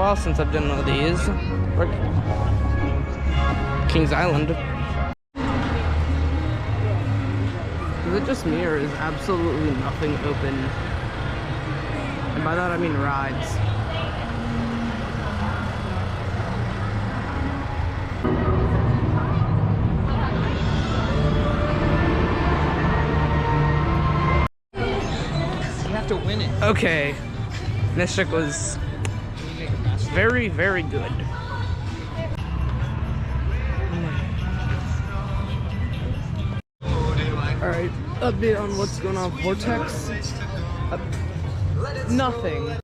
while since I've done one of these. Kings Island. Is it just me, or is absolutely nothing open? And by that I mean rides. You have to win it. Okay, this trick was very, very good. Alright, update on what's going on with Vortex. Nothing.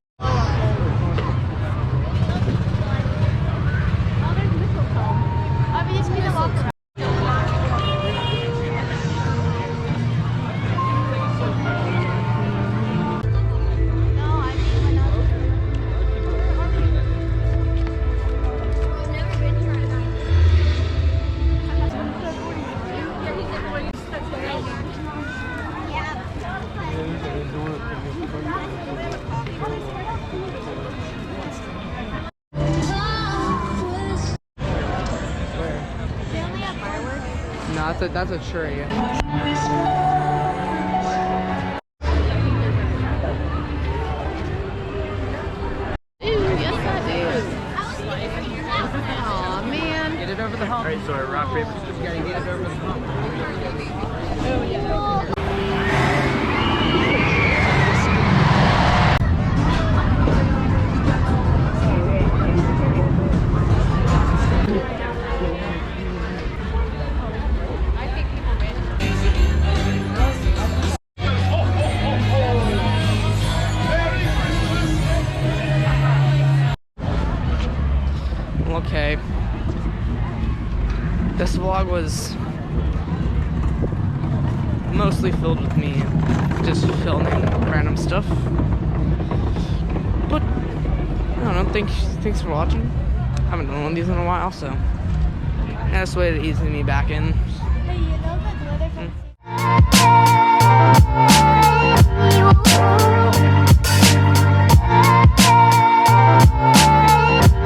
No, that's a tree. Aw, man. Get it over the hump. Alright, so rock, paper, scissors. You gotta get it over the hump. Oh, yeah. Okay. This vlog was mostly filled with me just filming random stuff. But I don't know, thanks for watching. I haven't done one of these in a while, so that's a way to ease me back in. Hey, you know that the weather